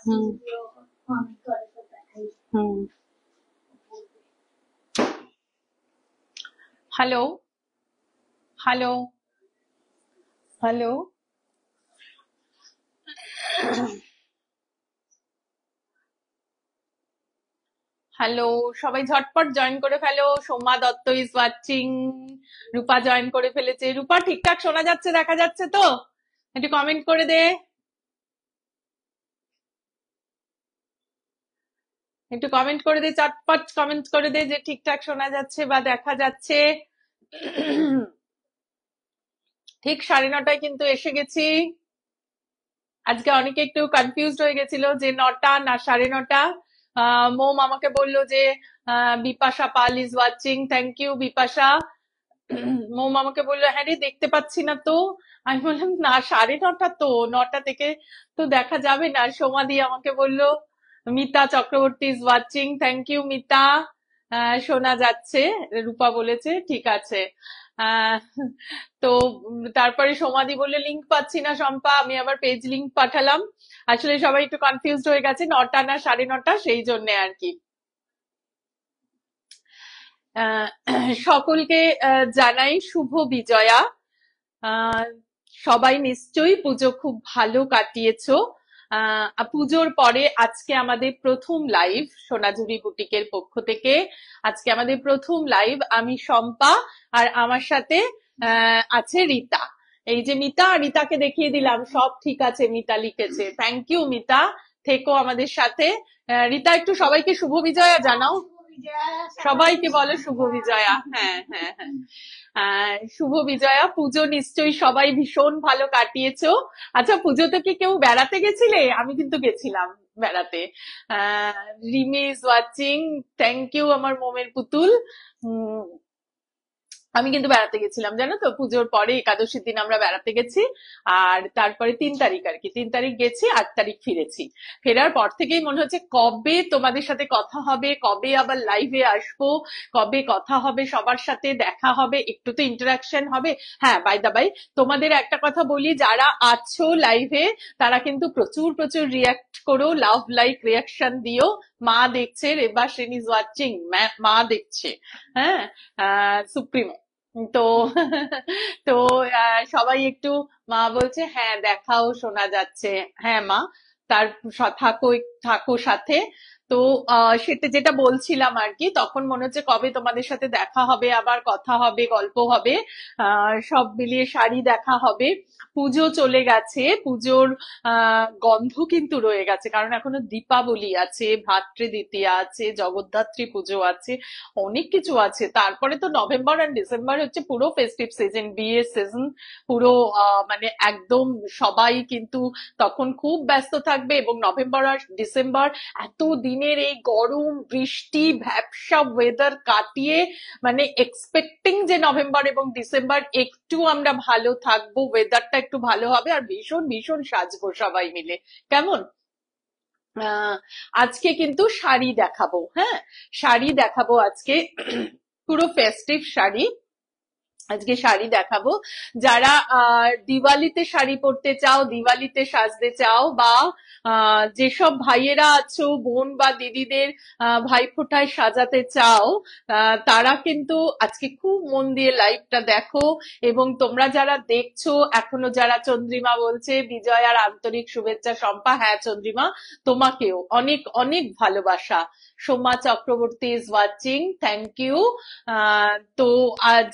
হুম hmm hello hello hello hello, সবাই ঝটপট join করে ফেলো। Soma Dutta is watching. Rupa join করে ফেলেছে। রূপা ঠিকঠাক শোনা যাচ্ছে, দেখা যাচ্ছে তো? একটু কমেন্ট করে দে, একটু কমেন্ট করে দে, চটপট কমেন্ট করে দে যে ঠিকঠাক শোনা যাচ্ছে বা দেখা যাচ্ছে। ঠিক 9:30 কিন্তু এসে গেছি। আজকে অনেকে একটু কনফিউজড হয়ে গেছিল যে 9টা না 9:30। মোম আমাকে বললো যে Bipasha Pal is watching. Thank you Bipasha. Mom আমাকে বললো, হ্যাঁ রে দেখতে পাচ্ছি না তো। আমি বললাম না, 9:30 তো, 9টা থেকে তো দেখা যাবে না। সোমাদি আমাকে বললো Mita Chakraborty is watching. Thank you Mita. শোনা যাচ্ছে, রূপা বলেছে, ঠিক আছে। আহ তো তারপরে সোমাদি বললে লিংক পাচ্ছি না শম্পা, আমি আবার পেজ লিংক পাঠালাম। আসলে সবাই একটু কনফিউজড হয়ে গেছে 9টা না 9:30, সেই জন্য আর কি। আহ, সকলকে জানাই শুভ বিজয়া। আহ সবাই নিশ্চয়ই পুজো খুব ভালো কাটিয়েছো। পুজোর পরে আজকে আমাদের প্রথম লাইভ সোনাঝুরি বুটিকের পক্ষ থেকে। আজকে আমাদের প্রথম লাইভ। আমি শম্পা, আর আমার সাথে আছে রীতা। এই যে মিতা, রীতাকে দেখিয়ে দিলাম, সব ঠিক আছে, মিতা লিখেছে। থ্যাংক ইউ মিতা, থেকো আমাদের সাথে। রীতা একটু সবাইকে শুভ বিজয়া জানাও। সবাইকে বলো শুভ বিজয়া। হ্যাঁ হ্যাঁ হ্যাঁ, শুভ বিজয়া। পুজো নিশ্চয়ই সবাই ভীষণ ভালো কাটিয়েছো। আচ্ছা, পুজোতে কি কেউ বেড়াতে গেছিলে? আমি কিন্তু গেছিলাম বেড়াতে। Rimi is watching. Thank you আমার মোমের পুতুল। উম, আমি কিন্তু বেড়াতে গেছিলাম, জানো তো, পুজোর পরে একাদশীর দিন আমরা বেড়াতে গেছি। আর তারপরে 3 তারিখ আর কি, 3 তারিখ গেছি, 8 তারিখ ফিরেছি। ফেরার পর থেকেই মনে হচ্ছে কবে তোমাদের সাথে কথা হবে, কবে আবার লাইভে আসবো, কবে কথা হবে, সবার সাথে দেখা হবে, একটু তো ইন্টারাকশন হবে। হ্যাঁ, বাই দা বাই, তোমাদের একটা কথা বলি, যারা আছো লাইভে তারা কিন্তু প্রচুর প্রচুর রিয়াক্ট করো, লাভ লাইক রিয়াকশন দিও। মা দেখছে, রেবা সেন ইজ ওয়াচিং, মা দেখছে। হ্যাঁ, সুপ্রিমো। তো তো সবাই একটু, মা বলছে হ্যাঁ দেখাও শোনা যাচ্ছে। হ্যাঁ মা, তার থাকো, থাকো সাথে। তো সেটা যেটা বলছিলাম আর কি, তখন মনে হচ্ছে কবে তোমাদের সাথে দেখা হবে, আবার কথা হবে, গল্প হবে। সব মিলিয়ে শাড়ি দেখা হবে। পুজো চলে গেছে, পুজোর গন্ধ কিন্তু রয়ে গেছে, কারণ এখনো দীপাবলি আছে, ভাতৃ দ্বিতীয়া আছে, জগদ্ধাত্রী পুজো আছে, অনেক কিছু আছে। তারপরে তো নভেম্বর আর ডিসেম্বর হচ্ছে পুরো ফেস্টিভ সিজন, বিয়ের সিজন পুরো। মানে একদম সবাই কিন্তু তখন খুব ব্যস্ত থাকবে। এবং নভেম্বর আর ডিসেম্বর, এত দিনের এই গরম বৃষ্টি ভ্যাপসা ওয়েদার কাটিয়ে, মানে এক্সপেক্টিং যে নভেম্বর এবং ডিসেম্বর একটু আমরা ভালো থাকবো, ওয়েদারটা একটু ভালো হবে, আর ভীষণ ভীষণ সাজবো সবাই মিলে। কেমন? আহ আজকে কিন্তু শাড়ি দেখাবো। হ্যাঁ, শাড়ি দেখাবো আজকে, পুরো ফেস্টিভ শাড়ি। আজকে শাড়ি দেখাবো। যারা দিওয়ালিতে শাড়ি পরতে চাও, দিওয়ালিতে সাজতে চাও, বা যেসব ভাইয়েরা আছো, বোন বা দিদিদের ভাইফোঁটায় সাজাতে চাও, তারা কিন্তু আজকে খুব মন দিয়ে লাইভটা দেখো। এবং তোমরা যারা দেখছো, এখনো যারা, চন্দ্রিমা বলছে বিজয়ার আন্তরিক শুভেচ্ছা শম্পা। হ্যাঁ চন্দ্রিমা, তোমাকেও অনেক অনেক ভালোবাসা। Soma Chakraborty is watching, thank you. তো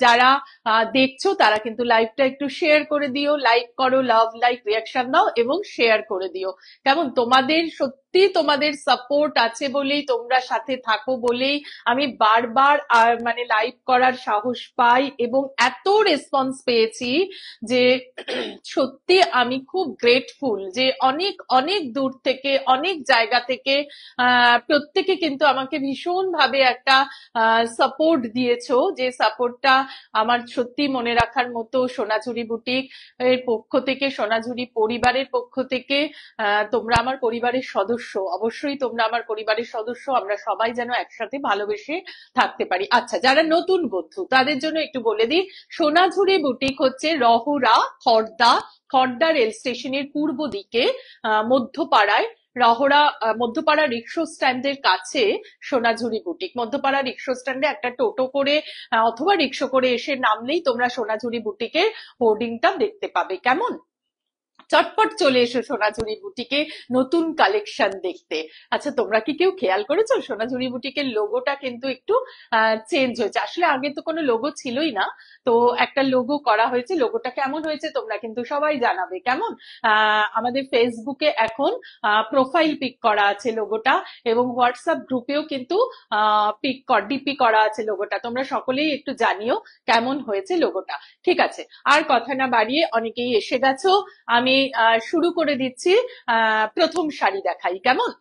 যারা দেখছো তারা কিন্তু লাইভটা একটু শেয়ার করে দিও, লাইক করো, লাভ লাইক রিয়াকশন দাও এবং শেয়ার করে দিও। কেমন? তোমাদের সত্যি তোমাদের সাপোর্ট আছে বলেই, তোমরা সাথে থাকো বলেই আমি বারবার মানে লাইভ করার সাহস পাই এবং এত রেসপন্স পেয়েছি যে সত্যি আমি খুব গ্রেটফুল যে অনেক অনেক দূর থেকে, অনেক জায়গা থেকে প্রত্যেকে কিন্তু আমাকে ভীষণ ভাবে একটা সাপোর্ট দিয়েছো, যে সাপোর্টটা আমার সত্যি মনে রাখার মতো। সোনাঝুরি বুটিক এর পক্ষ থেকে, সোনাঝুরি পরিবারের পক্ষ থেকে, তোমরা আমার পরিবারের সদস্য অবশ্যই তোমরা আমার পরিবারের সদস্য, আমরা সবাই যেন একসাথে ভালোবেসে থাকতে পারি। আচ্ছা, যারা নতুন বন্ধু তাদের জন্য একটু বলে দিই, সোনাঝুরি বুটিক হচ্ছে রহরা খড়দা রেল স্টেশনের পূর্ব দিকে মধ্যপাড়ায়, মধ্যপাড়া রিক্সা স্ট্যান্ডের কাছে সোনাঝুরি বুটিক। মধ্যপাড়া রিক্সা স্ট্যান্ডে একটা টোটো করে অথবা রিক্সা করে এসে নামলেই তোমরা সোনাঝুরি বুটিকের হোর্ডিংটা দেখতে পাবে। কেমন? চটপট চলে এসো সোনাঝুরি বুটিকে নতুন কালেকশন দেখতে। আচ্ছা, তোমরা কি কেউ খেয়াল করেছো সোনাঝুরি বুটিকের লোগোটা কিন্তু একটু চেঞ্জ হয়েছে। আসলে আগে তো কোনো লোগো ছিলই না, তো একটা লোগো করা হয়েছে। লোগোটা কেমন হয়েছে তোমরা কিন্তু সবাই জানাবে। কেমন? আমাদের ফেসবুকে এখন প্রোফাইল পিক করা আছে লোগোটা, এবং হোয়াটসঅ্যাপ গ্রুপেও কিন্তু ডিপি করা আছে লোগোটা। তোমরা সকলেই একটু জানিও কেমন হয়েছে লোগোটা। ঠিক আছে, আর কথা না বাড়িয়ে অনেকেই এসে গেছো, আমি শুরু করে দিচ্ছি। প্রথম শাড়ি দেখাই। কেমন?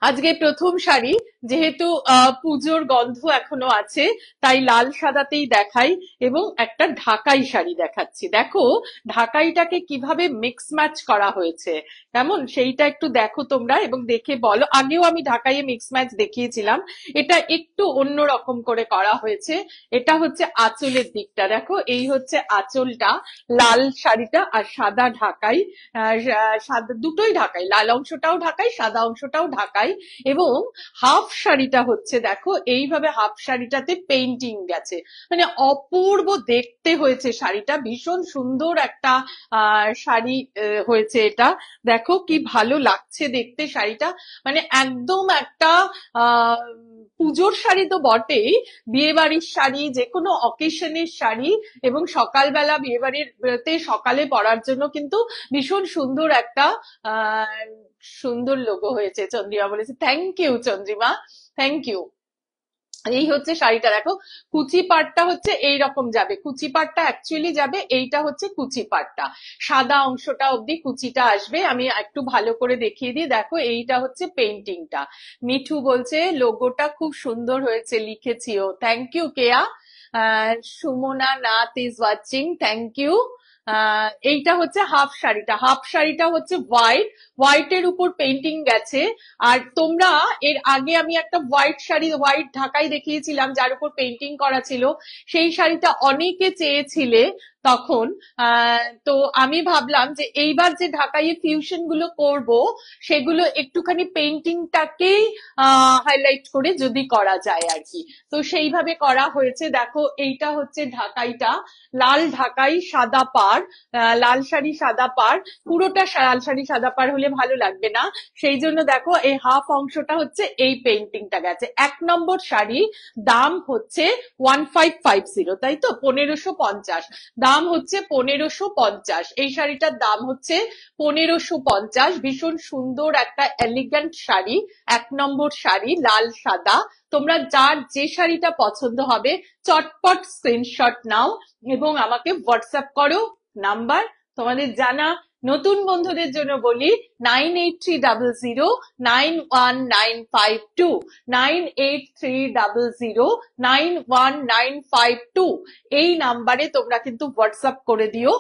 আজকে প্রথম শাড়ি, যেহেতু পুজোর গন্ধ এখনো আছে, তাই লাল সাদাতেই দেখাই, এবং একটা ঢাকাই শাড়ি দেখাচ্ছি। দেখো ঢাকাইটাকে কিভাবে মিক্স ম্যাচ করা হয়েছে, কেমন সেইটা একটু দেখো তোমরা, এবং দেখে বলো। আগেও আমি ঢাকাইয়ে মিক্স ম্যাচ দেখিয়েছিলাম, এটা একটু অন্য রকম করে করা হয়েছে। এটা হচ্ছে আঁচলের দিকটা, দেখো এই হচ্ছে আঁচলটা, লাল শাড়িটা আর সাদা ঢাকাই, সাদা দুটোই ঢাকাই, লাল অংশটাও ঢাকাই, সাদা অংশটাও ঢাকাই। এবং হাফ শাড়িটা হচ্ছে দেখো এইভাবে, হাফ শাড়িটাতে পেইন্টিং গেছে, মানে অপূর্ব দেখতে হয়েছে শাড়িটা, ভীষণ সুন্দর একটা শাড়ি হয়েছে এটা। দেখো কি ভালো লাগছে দেখতে শাড়িটা, মানে একদম একটা পুজোর শাড়ি তো বটেই, বিয়ে বাড়ির শাড়ি, যে কোনো অকেশনের শাড়ি, এবং সকালবেলা বিয়ে বাড়িতে সকালে পরার জন্য কিন্তু ভীষণ সুন্দর একটা সুন্দর লোগো হয়েছে। চন্দ্রিমা বলেছে thank you, Chandrima thank you. এই হচ্ছে শাড়িটা, দেখো কুচি পাড়টা হচ্ছে এইরকম যাবে, কুচি পাড়টা অ্যাকচুয়ালি যাবে, এইটা হচ্ছে কুচি পাড়টা, সাদা অংশটা অব্দি কুচিটা আসবে। আমি একটু ভালো করে দেখিয়ে দিই, দেখো এইটা হচ্ছে পেইন্টিংটা। মিঠু বলছে লোগোটা খুব সুন্দর হয়েছে, লিখেছিও, thank you Keya. Sumana Nath is watching, thank you. এইটা হচ্ছে হাফ শাড়িটা, হাফ শাড়িটা হচ্ছে হোয়াইটের উপর পেইন্টিং গেছে। আর তোমরা এর আগে আমি একটা হোয়াইট শাড়ি, হোয়াইট ঢাকাই দেখিয়েছিলাম যার উপর পেইন্টিং করা ছিল, সেই শাড়িটা অনেকে চেয়েছিলে তখন। তো আমি ভাবলাম যে এইবার যে ঢাকাইয়ে ফিউশন গুলো করব, সেগুলো একটুখানি পেইন্টিংটাকেই হাইলাইট করে যদি করা যায় আর কি, তো সেইভাবে করা হয়েছে। দেখো এইটা হচ্ছে ঢাকাইটা, লাল ঢাকাই সাদা পাড়, লাল শাড়ি সাদা পাড়, পুরোটা লাল শাড়ি সাদা পাড় হলে ভালো লাগবে না, সেই জন্য দেখো এই হাফ অংশটা হচ্ছে এই পেইন্টিংটা গেছে। 1 নম্বর শাড়ি, দাম হচ্ছে 1550, তাই তো 1550, দাম হচ্ছে 1550। এই শাড়িটার দাম হচ্ছে 1550। ভীষণ সুন্দর একটা এলিগেন্ট শাড়ি, 1 নম্বর শাড়ি লাল সাদা। তোমরা যার যে শাড়িটা পছন্দ হবে চটপট স্ক্রিনশট নাও এবং আমাকে হোয়াটসঅ্যাপ করো। নাম্বার তোমাদের জানা, নতুন বন্ধুদের জন্য বলি 9830091952, 9830091952, এই নাম্বারে তোমরা কিন্তু হোয়াটসঅ্যাপ করে দিও।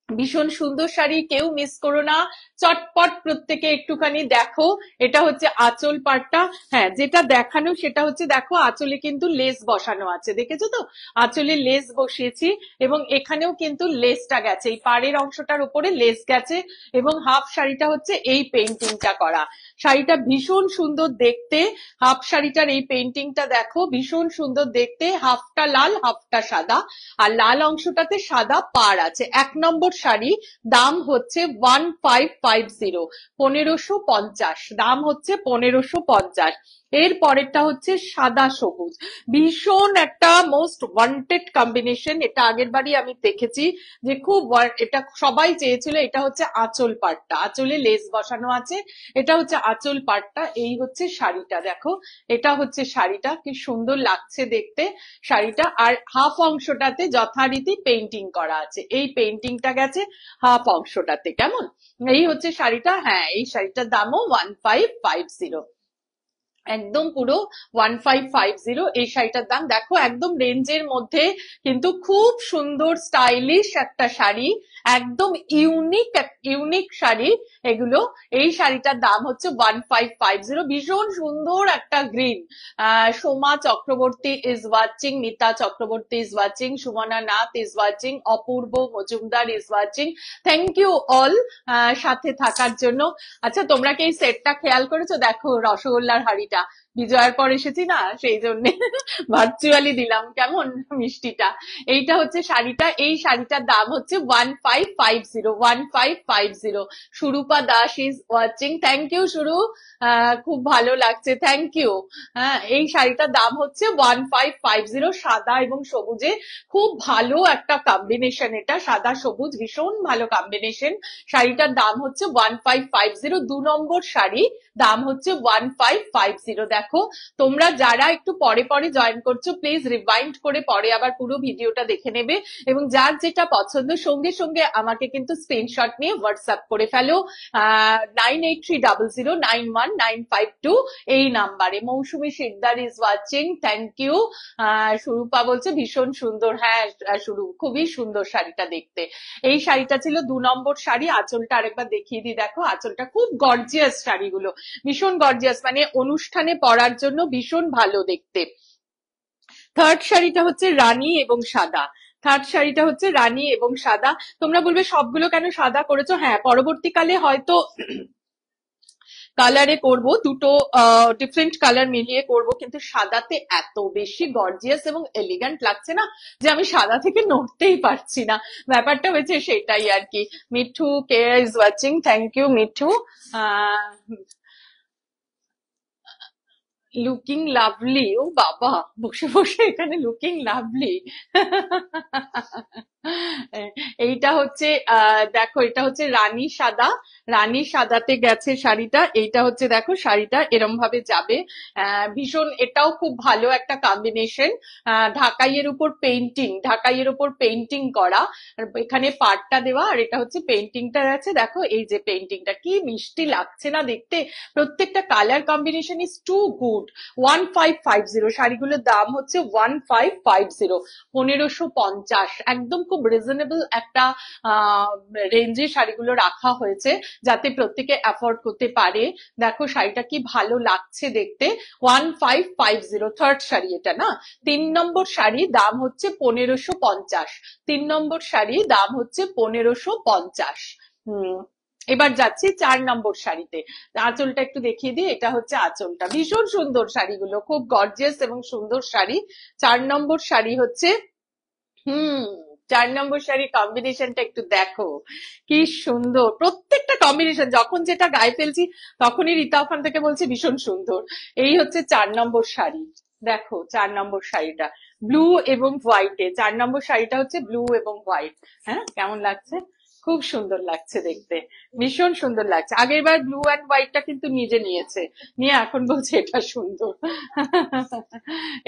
ভীষণ সুন্দর শাড়ি, কেউ মিস করো না, চটপট প্রত্যেকে একটুখানি দেখো। এটা হচ্ছে আঁচল পাড়টা, হ্যাঁ যেটা দেখানো সেটা হচ্ছে দেখো আঁচলে কিন্তু লেস বসানো আছে, দেখেছো তো, আঁচলে লেস বসিয়েছি, এবং এখানেও কিন্তু লেসটা গেছে, এই পাড়ের অংশটার উপরে লেস গেছে, এবং হাফ শাড়িটা হচ্ছে এই পেইন্টিংটা করা। শাড়িটা ভীষণ সুন্দর দেখতে, হাফ শাড়িটার এই পেইন্টিংটা দেখো ভীষণ সুন্দর দেখতে, হাফটা লাল হাফটা সাদা, আর লাল অংশটাতে সাদা পাড় আছে। 1 নম্বর শাড়ি, দাম হচ্ছে 1550, 1550, দাম হচ্ছে 1550। এর পরেরটা হচ্ছে সাদা সবুজ, ভীষণ একটা মোস্ট ওয়ান্টেড কম্বিনেশন, এটা আগের বারই আমি দেখেছি যে খুব, এটা সবাই চেয়েছিল। এটা হচ্ছে আঁচল পাড়টা, আঁচলে লেস বসানো আছে, এটা হচ্ছে আঁচল পাড়টা। এই হচ্ছে শাড়িটা, দেখো এটা হচ্ছে শাড়িটা, কি সুন্দর লাগছে দেখতে শাড়িটা। আর হাফ অংশটাতে যথারীতি পেইন্টিং করা আছে, এই পেইন্টিংটা গেছে হাফ অংশটাতে। কেমন? এই হচ্ছে শাড়িটা, হ্যাঁ এই শাড়িটার দামও 1550। একদম পুরো 1550 এই শাড়িটার দাম। দেখো একদম রেঞ্জের মধ্যে, কিন্তু খুব সুন্দর স্টাইলিশ একটা শাড়ি, একদম ইউনিক ইউনিক শাড়ি এগুলো। এই শাড়িটার দাম হচ্ছে 1550। ভীষণ সুন্দর একটা green. Soma Chakraborty is watching, Mita Chakraborty is watching, Sumana Nath is watching, Apurba Majumdar is watching. Thank you all সাথে থাকার জন্য। আচ্ছা, তোমরা কি এই সেটটা খেয়াল করেছো? দেখো রসগোল্লার হাড়িটা, বিজয়ার পর এসেছি না সেই জন্য ভার্চুয়ালি দিলাম, কেমন মিষ্টিটা। এইটা হচ্ছে শাড়িটা, এই শাড়িটার দাম হচ্ছে 1550, 1550। Surupa Das is watching, thank you Suru, খুব ভালো লাগছে, থ্যাংক ইউ। হ্যাঁ, এই শাড়িটার দাম হচ্ছে 1550, সাদা এবং সবুজে খুব ভালো একটা কম্বিনেশন, এটা সাদা সবুজ ভীষণ ভালো কম্বিনেশন। শাড়িটার দাম হচ্ছে 1550, 2 নম্বর শাড়ি, দাম হচ্ছে 1550। দেখো তোমরা যারা একটু পরে পরে জয়েন করছো, প্লিজ রিভাইন্ড করে পরে আবার পুরো ভিডিওটা দেখে নেবে, এবং যার যেটা পছন্দ সঙ্গে সঙ্গে আমাকে কিন্তু স্ক্রিনশট নিয়ে হোয়াটসঅ্যাপ করে ফেলো 9830091952 এই নাম্বারে। Mousumi Sikdar is watching, thank you. Surupa বলছে ভীষণ সুন্দর, হ্যাঁ শুরু, খুবই সুন্দর শাড়িটা দেখতে। এই শাড়িটা ছিল 2 নম্বর শাড়ি। আঁচলটা আরেকবার দেখিয়ে দিই, দেখো আঁচলটা খুব গর্জিয়াস, শাড়িগুলো ভীষণ গর্জিয়াস, মানে অনুষ্ঠানে পরার জন্য ভীষণ ভালো দেখতে। থার্ড শাড়িটা হচ্ছে রানী এবং সাদা, থার্ড শাড়িটা হচ্ছে রানী এবং সাদা। তোমরা বলবে সবগুলো কেন সাদা করেছো? হ্যাঁ, পরবর্তীকালে হয়তো কালারে করব, দুটো ডিফারেন্ট কালার মিলিয়ে করব, কিন্তু সাদাতে এত বেশি গর্জিয়াস এবং এলিগ্যান্ট লাগছে না যে আমি সাদা থেকে নড়তেই পারছি না, ব্যাপারটা হয়েছে সেটাই আর কি। Mithu K is watching, thank you Mithu. Looking lovely, ও বাবা, বসে বসে এখানে লুকিং লাভলি এইটা হচ্ছে দেখো, এটা হচ্ছে রানী সাদা, রানী সাদাতে গেছে শাড়িটা। এইটা হচ্ছে দেখো শাড়িটা এরম ভাবে যাবে, ভীষণ, এটাও খুব ভালো একটা কম্বিনেশন। ঢাকাইয়ের উপর পেইন্টিং, ঢাকাইয়ের উপর পেইন্টিং করা, এখানে পাড়টা দেওয়া, আর এটা হচ্ছে পেইন্টিংটা আছে। দেখো এই যে পেইন্টিংটা কি মিষ্টি লাগছে না দেখতে, প্রত্যেকটা colour combination is too good. 1550, শাড়িগুলোর দাম হচ্ছে 1550, 1550, একদম খুব রিজনেবল একটা রেঞ্জে শাড়িগুলো রাখা হয়েছে যাতে প্রত্যেকে অ্যাফোর্ড করতে পারে। দেখো শাড়িটা কি ভালো লাগছে দেখতে, 1550। থার্ড শাড়ি এটা না, 3 নম্বর শাড়ি, দাম হচ্ছে 1550, 3 নম্বর শাড়ি দাম হচ্ছে 1550। এবার যাচ্ছি 4 নম্বর শাড়িতে। আঁচলটা একটু দেখিয়ে দিই, এটা হচ্ছে আঁচলটা, ভীষণ সুন্দর, শাড়িগুলো খুব গর্জিয়াস এবং সুন্দর শাড়ি। 4 নম্বর শাড়ি হচ্ছে 4 নম্বর শাড়ির কম্বিনেশনটা একটু দেখো, কি সুন্দর প্রত্যেকটা কম্বিনেশন, যখন যেটা গায়ে ফেলছি তখনই রীতা ওখান থেকে বলছে ভীষণ সুন্দর। এই হচ্ছে 4 নম্বর শাড়ি, দেখো 4 নম্বর শাড়িটা ব্লু এবং হোয়াইটে, 4 নম্বর শাড়িটা হচ্ছে ব্লু এবং হোয়াইট। হ্যাঁ, কেমন লাগছে? খুব সুন্দর লাগছে দেখতে, ভীষণ সুন্দর লাগছে। আগের বার ব্লু অ্যান্ড হোয়াইটটা কিন্তু নিজে নিয়েছে, নিয়ে এখন বলছে এটা সুন্দর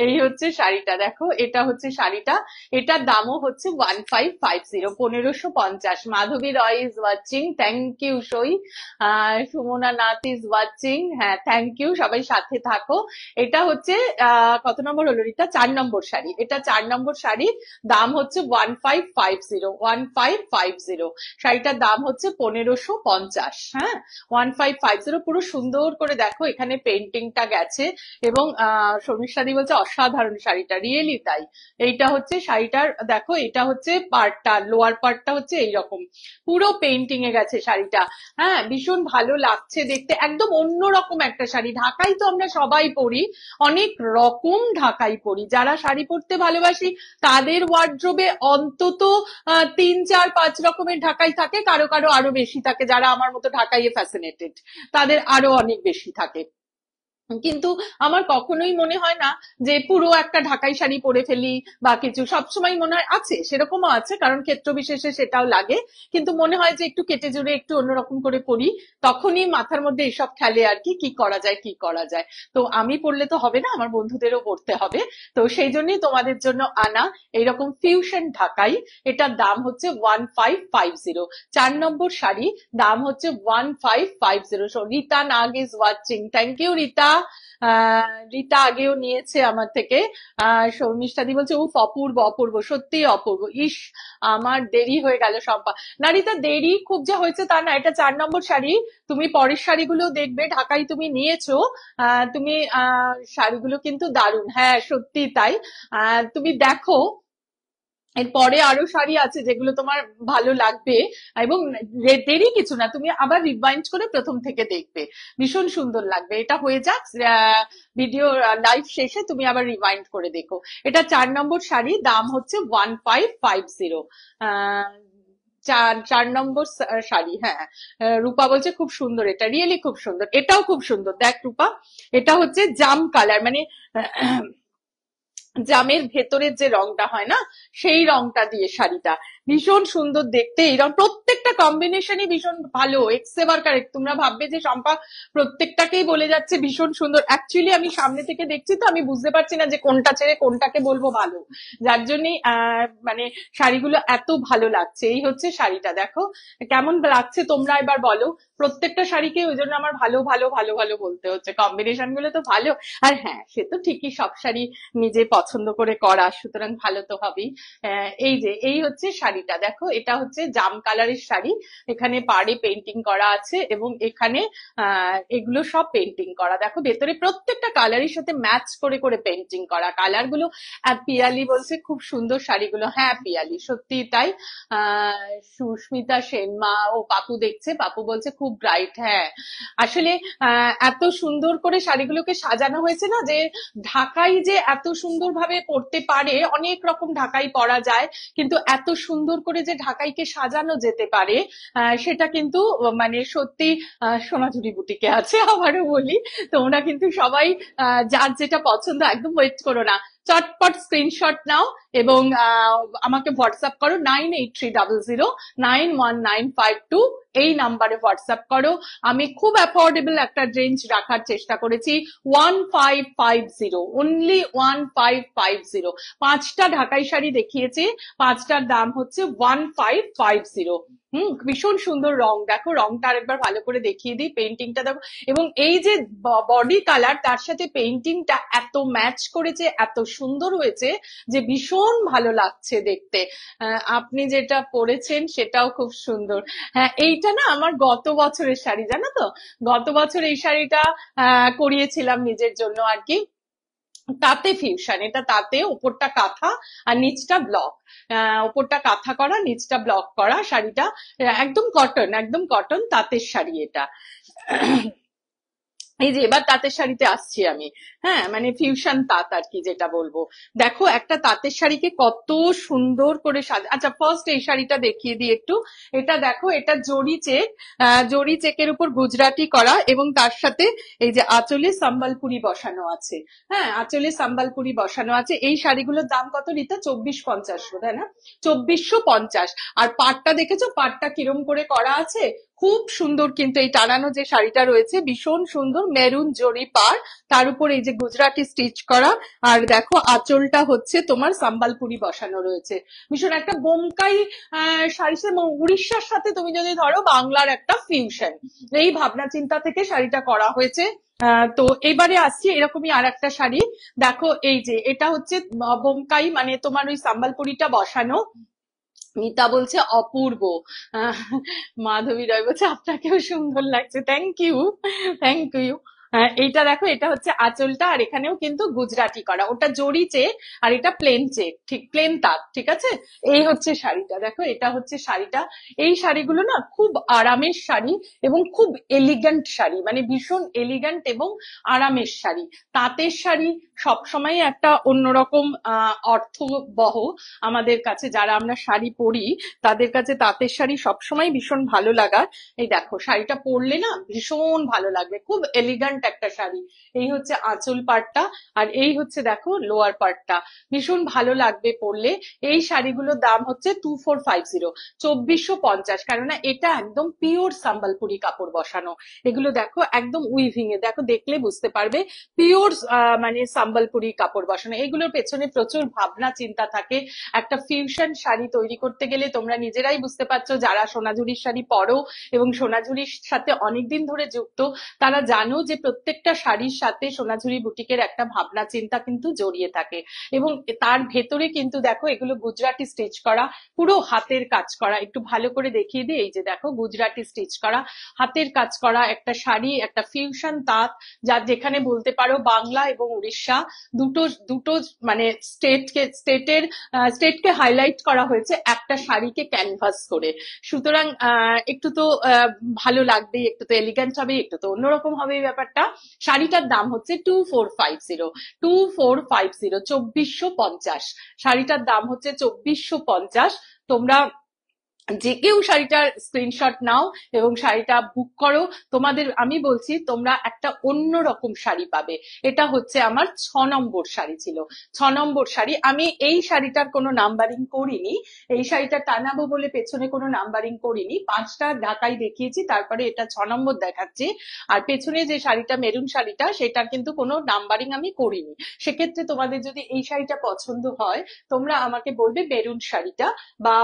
এই হচ্ছে শাড়িটা, দেখো এটা হচ্ছে শাড়িটা, এটার দামও হচ্ছে 1550, 1550। মাধবী রয় ইজ ওয়াচিং, থ্যাংক ইউ সই। সুমনা নাথ ইজ ওয়াচিং, হ্যাঁ থ্যাংক ইউ, সবাই সাথে থাকো। এটা হচ্ছে কত নম্বর হলো রিতা? 4 নম্বর শাড়ি, এটা 4 নম্বর শাড়ি, দাম হচ্ছে 1550, 1550। শাড়িটার দাম হচ্ছে 1550, হ্যাঁ 1550। পুরো সুন্দর করে দেখো এখানে পেইন্টিংটা গেছে, এবং শর্মিষ্ঠাদি বলছে অসাধারণ শাড়িটা, রিয়েলি তাই। এইটা হচ্ছে শাড়িটার, দেখো এটা হচ্ছে পার্টটা, লোয়ার পার্টটা হচ্ছে এইরকম পুরো পেইন্টিং এ গেছে শাড়িটা। হ্যাঁ, ভীষণ ভালো লাগছে দেখতে, একদম অন্যরকম একটা শাড়ি। ঢাকাই তো আমরা সবাই পরি, অনেক রকম ঢাকাই পরি, যারা শাড়ি পরতে ভালোবাসি তাদের ওয়ার্ড্রোবে অন্তত 3, 4, 5 রকমের ঢাকাই থাকে, কারো কারো আরো বেশি থাকে, যারা আমার মতো ঢাকাইয়ে ফ্যাসিনেটেড তাদের আরো অনেক বেশি থাকে। কিন্তু আমার কখনোই মনে হয় না যে পুরো একটা ঢাকাই শাড়ি পরে ফেলি বা কিছু, সবসময় মনে হয় আছে, সেরকমও আছে, কারণ ক্ষেত্র বিশেষে সেটাও লাগে, কিন্তু মনে হয় যে একটু কেটে জুড়ে একটু অন্যরকম করে পরি, তখনই মাথার মধ্যে এসব খেলে আর কি, কি করা যায় কি করা যায়। তো আমি পড়লে তো হবে না, আমার বন্ধুদেরও পড়তে হবে, তো সেই জন্যই তোমাদের জন্য আনা এইরকম ফিউশন ঢাকাই। এটার দাম হচ্ছে 1550, 4 নম্বর শাড়ি, দাম হচ্ছে 1550। Rita Nag is watching, thank you Rita. Rita আগেও নিয়েছে আমার থেকে। শর্মিষ্ঠাদি বলছে উফ অপূর্ব অপূর্ব, সত্যি অপূর্ব। ইস, আমার দেরি হয়ে গেল শম্পা। না রীতা, দেরি খুব যে হয়েছে তা না, এটা 4 নম্বর শাড়ি। তুমি পরের শাড়িগুলো দেখবে, ঢাকায় তুমি নিয়েছো। তুমি শাড়িগুলো কিন্তু দারুণ, হ্যাঁ সত্যি তাই। তুমি দেখো, এরপরে আরো শাড়ি আছে যেগুলো তোমার ভালো লাগবে। এবং দেরি কিছু না, তুমি আবার রিভাইন্ড করে প্রথম থেকে দেখবে, ভীষণ সুন্দর লাগবে। এটা হয়ে যাক, ভিডিও লাইভ শেষে তুমি আবার রিভাইন্ড করে দেখো। এটা 4 নম্বর শাড়ি, দাম হচ্ছে 1550। চার নম্বর শাড়ি, হ্যাঁ। রূপা বলছে খুব সুন্দর, এটা রিয়েলি খুব সুন্দর, এটাও খুব সুন্দর। দেখ রূপা, এটা হচ্ছে জাম কালার, মানে জামের ভেতরের যে রংটা হয় না, সেই রংটা দিয়ে শাড়িটা ভীষণ সুন্দর দেখতে। এই রং প্রত্যেকটা কম্বিনেশনই ভীষণ ভালো, এক্সেবার কারেক্ট। তোমরা ভাববে যে শম্পা প্রত্যেকটাকেই বলে যাচ্ছে ভীষণ সুন্দর, অ্যাকচুয়ালি আমি সামনে থেকে দেখছি তো আমি বুঝতে পারছি না যে কোনটা ছেড়ে কোনটাকে বলবো ভালো, যার জন্যই মানে শাড়িগুলো এত ভালো লাগছে। এই হচ্ছে শাড়িটা, দেখো কেমন লাগছে তোমরা এবার বলো। প্রত্যেকটা শাড়িকে ওই জন্য আমার ভালো ভালো ভালো ভালো বলতে হচ্ছে, কম্বিনেশন গুলো তো ভালো। আর হ্যাঁ, সে তো ঠিকই, সব শাড়ি নিজে পছন্দ করে করা, সুতরাং ভালো তো হবেই। এই যে এই হচ্ছে শাড়িটা, দেখো এটা হচ্ছে জাম কালারের শাড়ি। এখানে পাড়ে পেন্টিং করা আছে এবং এখানে এগুলো সব পেন্টিং করা, দেখো ভেতরে প্রত্যেকটা কালারের সাথে ম্যাচ করে করে পেন্টিং করা কালার গুলো। আর পিয়ালি বলছে খুব সুন্দর শাড়িগুলো, হ্যাঁ পিয়ালি সত্যি তাই। সুস্মিতা সেন মা ও পাপু দেখছে, পাপু বলছে খুব ব্রাইট, হ্যাঁ আসলে এত সুন্দর করে শাড়িগুলোকে সাজানো হয়েছে না, যে ঢাকাই যে এত সুন্দর ভাবে পরতে পারে, অনেক রকম ঢাকাই পরা যায়, কিন্তু এত সুন্দর করে যে ঢাকাইকে সাজানো যেতে পারে সেটা কিন্তু মানে সত্যি সোনাঝুরি বুটিকে আছে। আবারও বলি, তোমরা কিন্তু সবাই যার যেটা পছন্দ একদম ওয়েট করো না, চটপট স্ক্রিনশট নাও এবং আমাকে হোয়াটসঅ্যাপ করো 9830091952, এই নাম্বারে হোয়াটসঅ্যাপ করো। আমি খুব অ্যাফোর্ডেবল একটা রেঞ্জ রাখার চেষ্টা করেছি, 1550, অনলি 1550। 5টা ঢাকাই শাড়ি দেখিয়েছি, 5টার দাম হচ্ছে 1550। ভীষণ সুন্দর রং, দেখো রংটা আরেকবার ভালো করে দেখিয়ে দিই, পেন্টিংটা দেখো। এবং এই যে বডি কালার তার সাথে পেন্টিংটা এত ম্যাচ করেছে, এত সুন্দর হয়েছে যে ভীষণ ভালো লাগছে দেখতে। আপনি যেটা পরেছেন সেটাও খুব সুন্দর। হ্যাঁ, এইটা না আমার গত বছরের শাড়ি, জানো তো, গত বছর এই শাড়িটা করিয়েছিলাম নিজের জন্য আর কি। তাঁতে ফিউশন, এটা তাতে, উপরটা কাঁথা আর নিচটা ব্লক। উপরটা কাঁথা করা, নিচটা ব্লক করা শাড়িটা, একদম কটন, একদম কটন তাঁতের শাড়ি এটা। এই যে এবার তাঁতের শাড়িতে আসছি আমি, হ্যাঁ মানে ফিউশন তাঁত আর কি যেটা বলবো। দেখো একটা তাঁতের শাড়িকে কত সুন্দর করে আচ্ছা ফার্স্ট এই শাড়িটা দেখিয়ে দিই একটু। এটা দেখো, এটা জরি চেক, জরি চেকের উপর গুজরাটি করা এবং তার সাথে এই যে আঁচলে সম্বলপুরি বসানো আছে। হ্যাঁ, আঁচলে সম্বলপুরি বসানো আছে। এই শাড়িগুলোর দাম কত রীতা? 2450, তাই না? 2450। আর পাটটা দেখেছো, পাটটা কিরম করে করা আছে, খুব সুন্দর। কিন্তু এই টানানো যে শাড়িটা রয়েছে ভীষণ সুন্দর, মেরুন জরি পার, তার উপর এই যে গুজরাটি স্টিচ করা। আর দেখো আঁচলটা হচ্ছে তোমার সম্বলপুরি বসানো রয়েছে, ভীষণ একটা বোমকাই শাড়ি, উড়িষ্যার সাথে তুমি যদি ধরো বাংলার একটা ফিউশন, এই ভাবনা চিন্তা থেকে শাড়িটা করা হয়েছে। তো এবারে আসছি এরকমই আর একটা শাড়ি, দেখো এই যে এটা হচ্ছে বোমকাই, মানে তোমার ওই সম্বলপুরিটা বসানো। মিতা বলছে অপূর্ব, মাধবী রায় বলছে আপনাকেও সুন্দর লাগছে, থ্যাংক ইউ, থ্যাংক ইউ। এইটা দেখো, এটা হচ্ছে আঁচলটা, আর এখানেও কিন্তু গুজরাটি করা, ওটা জরি চেক আর এটা প্লেন চেক, ঠিক প্লেন তাঁত, ঠিক আছে। এই হচ্ছে শাড়িটা, দেখো এটা হচ্ছে শাড়িটা। এই শাড়িগুলো না খুব আরামের শাড়ি এবং খুব এলিগ্যান্ট শাড়ি, মানে ভীষণ এলিগ্যান্ট এবং আরামের শাড়ি। তাঁতের শাড়ি সবসময় একটা অন্যরকম অর্থবহ আমাদের কাছে, যারা আমরা শাড়ি পরি তাদের কাছে তাঁতের শাড়ি সবসময় ভীষণ ভালো লাগা। এই দেখো শাড়িটা পরলে না ভীষণ ভালো লাগবে, খুব এলিগ্যান্ট একটা শাড়ি। এই হচ্ছে আঁচল পাটটা, আর এই হচ্ছে দেখো লোয়ার পাটটা, ভীষণ ভালো লাগবে পরলে। এই শাড়িগুলোর দাম হচ্ছে 2450, 2450, কেননা এটা একদম পিওর সম্বলপুরি কাপড় বসানো। এগুলো দেখো একদম উইভিং এ, দেখো দেখলে বুঝতে পারবে পিওর মানে সম্বলপুরি কাপড় বসানো, এগুলোর পেছনে প্রচুর ভাবনা চিন্তা থাকে। একটা ফিউশন শাড়ি তৈরি করতে গেলে তোমরা নিজেরাই বুঝতে পারছো, যারা সোনাঝুরির শাড়ি পরো এবং সোনাঝুরির সাথে অনেকদিন ধরে যুক্ত, তারা জানো যে প্রত্যেকটা শাড়ির সাথে সোনাঝুরি বুটিকের একটা ভাবনা চিন্তা কিন্তু জড়িয়ে থাকে। এবং তার ভেতরে কিন্তু দেখো এগুলো গুজরাটি স্টিচ করা, পুরো হাতের কাজ করা। একটু ভালো করে দেখিয়ে দিই, এই যে দেখো গুজরাটি স্টিচ করা, হাতের কাজ করা একটা শাড়ি, একটা ফিউশন তাঁত, যা যেখানে বলতে পারো বাংলা এবং উড়িষ্যা দুটো দুটো মানে স্টেটকে হাইলাইট করা হয়েছে একটা শাড়িকে ক্যানভাস করে। সুতরাং একটু তো ভালো লাগবেই, একটু তো এলিগেন্ট হবে, একটু তো অন্যরকম হবে এই ব্যাপারটা। শাড়িটার দাম হচ্ছে 2450, 2450। শাড়িটার দাম হচ্ছে 2450। তোমরা যে কেউ শাড়িটার স্ক্রিনশট নাও এবং শাড়িটা বুক করো। তোমাদের আমি বলছি তোমরা একটা অন্যরকম শাড়ি পাবে। এটা হচ্ছে আমার 6 নম্বর শাড়ি ছিল, 6 নম্বর শাড়ি। আমি এই শাড়িটার কোনো নাম্বারিং করিনি, এই শাড়িটা টানাবো বলে পেছনে কোনো নাম্বারিং করিনি, 5টা ঢাকাই দেখিয়েছি, তারপরে এটা 6 নম্বর দেখাচ্ছি। আর পেছনে যে শাড়িটা মেরুন শাড়িটা, সেটার কিন্তু কোনো নাম্বারিং আমি করিনি। সেক্ষেত্রে তোমাদের যদি এই শাড়িটা পছন্দ হয়, তোমরা আমাকে বলবে মেরুন শাড়িটা বা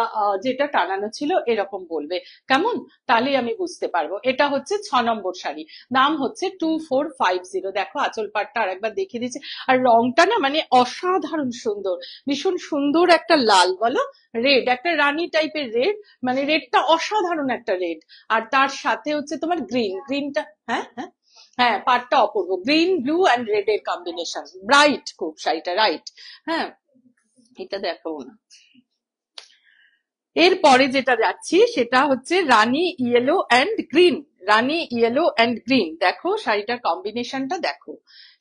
যেটা টানানো ছিল এরকম বলবে, কেমন? তাহলেই আমি বুঝতে পারবো। এটা হচ্ছে 6 নম্বর শাড়ি, দাম হচ্ছে 2450। দেখো আঁচল পাটটা আরেকবার দেখিয়ে দিচ্ছি। আর রংটা না মানে অসাধারণ সুন্দর, ভীষণ সুন্দর একটা লাল, বলো রেড, একটা রানী টাইপের রেড, মানে রেডটা অসাধারণ একটা রেড। আর তার সাথে হচ্ছে তোমার গ্রিনটা, হ্যাঁ হ্যাঁ হ্যাঁ, পাটটা অপূর্ব, গ্রিন ব্লু অ্যান্ড রেড এর কম্বিনেশন, ব্রাইট খুব শাড়িটা, রাইট। হ্যাঁ, এটা দেখো না। এরপরে যেটা যাচ্ছি সেটা হচ্ছে রানী ইয়েলো অ্যান্ড গ্রিন, রানী ইয়েলো অ্যান্ড গ্রিন। দেখো শাড়িটার কম্বিনেশনটা দেখো,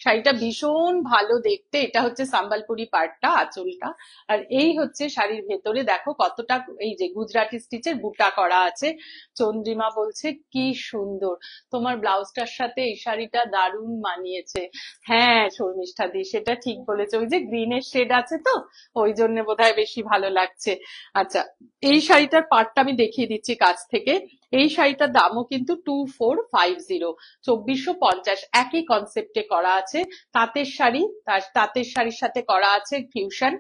শাড়িটা ভীষণ ভালো দেখতে। এটা হচ্ছে সম্বলপুরি পাড়টা, আঁচলটা। আর এই হচ্ছে শাড়ির ভেতরে দেখো কতটা এই যে গুজরাটি স্টিচের বুটা করা আছে। চন্দ্রিমা বলছে কি সুন্দর, তোমার ব্লাউজটার সাথে এই শাড়িটা দারুণ মানিয়েছে। হ্যাঁ শর্মিষ্ঠা দি, সেটা ঠিক বলেছে, ওই যে গ্রিনের শেড আছে তো, ওই জন্য বোধহয় বেশি ভালো লাগছে। আচ্ছা, এই শাড়িটার পাটটা আমি দেখিয়ে দিচ্ছি কাছ থেকে। এই শাড়িটার দামও কিন্তু 2450, 2450। একই কনসেপ্টে করা আছে, তাঁতের শাড়ি, তাঁতের শাড়ির সাথে করা আছে ফিউশন,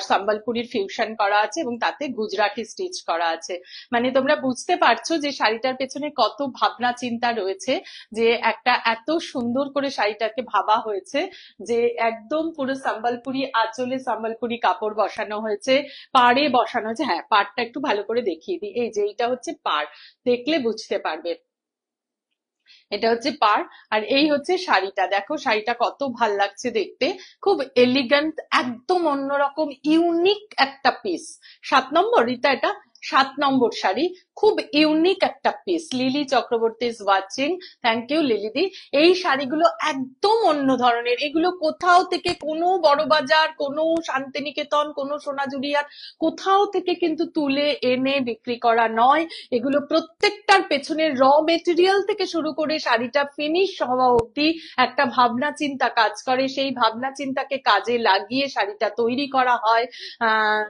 সম্বলপুরীর ফিউশন করা আছে এবং তাতে গুজরাটি স্টিচ করা আছে। মানে তোমরা বুঝতে পারছো যে শাড়িটার পেছনে কত ভাবনা চিন্তা রয়েছে, যে একটা এত সুন্দর করে শাড়িটাকে ভাবা হয়েছে, যে একদম পুরো সম্বলপুরি আঁচলে সম্বলপুরি কাপড় বসানো হয়েছে, পাড়ে বসানো হয়েছে। হ্যাঁ, পাড়টা একটু ভালো করে দেখিয়ে দিই, এই যে এইটা হচ্ছে পাড়, দেখলে বুঝতে পারবে, এটা হচ্ছে পাড়। আর এই হচ্ছে শাড়িটা, দেখো শাড়িটা কত ভাল লাগছে দেখতে, খুব এলিগেন্ট, একদম অন্যরকম ইউনিক একটা পিস। 7 নম্বর রিতা, এটা 7 নম্বর শাড়ি, খুব ইউনিক একটা পিস। Lily Chakraborty is watching, thank you Lily di. এই শাড়িগুলো একদম অন্য ধরনের, এগুলো কোথাও থেকে কোনো বড় বাজার, কোনো শান্তিনিকেতন, কোনো সোনাঝুরিয়ার কোথাও থেকে কিন্তু তুলে এনে বিক্রি করা নয়। এগুলো প্রত্যেকটার পেছনের র মেটেরিয়াল থেকে শুরু করে শাড়িটা ফিনিশ হওয়া অব্দি একটা ভাবনা চিন্তা কাজ করে, সেই ভাবনা চিন্তাকে কাজে লাগিয়ে শাড়িটা তৈরি করা হয়। আহ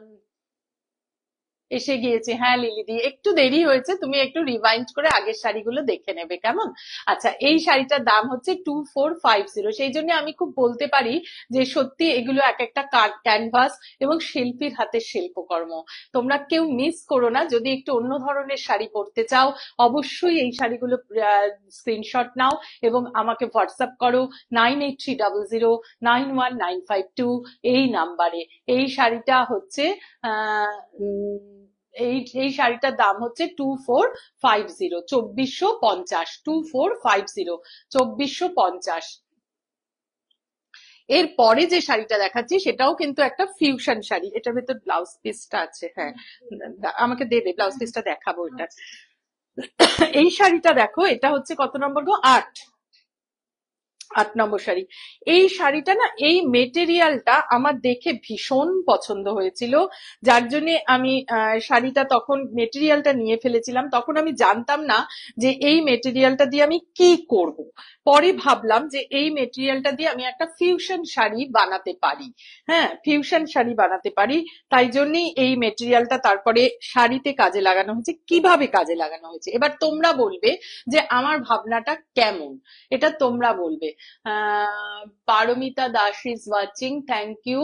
এসে গিয়েছে, হ্যাঁ লিলিদি, একটু দেরি হয়েছে, তুমি একটু রিভাইন্ড করে আগের শাড়িগুলো দেখে নেবে, কেমন? আচ্ছা, এই শাড়িটার দাম হচ্ছে 2450। সেই জন্য আমি খুব বলতে পারি যে সত্যি এগুলো এক একটা ক্যানভাস এবং শিল্পীর হাতের শিল্পকর্ম। তোমরা কেউ মিস করো না, যদি একটু অন্য ধরনের শাড়ি পরতে চাও অবশ্যই এই শাড়িগুলো স্ক্রিনশট নাও এবং আমাকে হোয়াটসঅ্যাপ করো 9830091952 এই নাম্বারে। এই শাড়িটা হচ্ছে এই শাড়িটার দাম হচ্ছে 2450, 2450, 2450, 2450। এর পরে যে শাড়িটা দেখাচ্ছি সেটাও কিন্তু একটা ফিউশন শাড়ি, এটার ভেতর ব্লাউজ পিসটা আছে। হ্যাঁ, আমাকে দেবে ব্লাউজ পিসটা, দেখাবো এটা। এই শাড়িটা দেখো, এটা হচ্ছে কত নম্বর গো, 8 নম্বর শাড়ি। এই শাড়িটা না, এই মেটেরিয়ালটা আমার দেখে ভীষণ পছন্দ হয়েছিল, যার জন্য আমি শাড়িটা তখন মেটেরিয়ালটা নিয়ে ফেলেছিলাম। তখন আমি জানতাম না যে এই মেটেরিয়ালটা দিয়ে আমি কি করব। পরে ভাবলাম যে এই মেটেরিয়ালটা দিয়ে আমি একটা ফিউশন শাড়ি বানাতে পারি। হ্যাঁ, ফিউশন শাড়ি বানাতে পারি, তাই জন্যই এই মেটেরিয়ালটা তারপরে শাড়িতে কাজে লাগানো হয়েছে। কিভাবে কাজে লাগানো হয়েছে এবার তোমরা বলবে যে আমার ভাবনাটা কেমন, এটা তোমরা বলবে। Paramita Das is watching, thank you.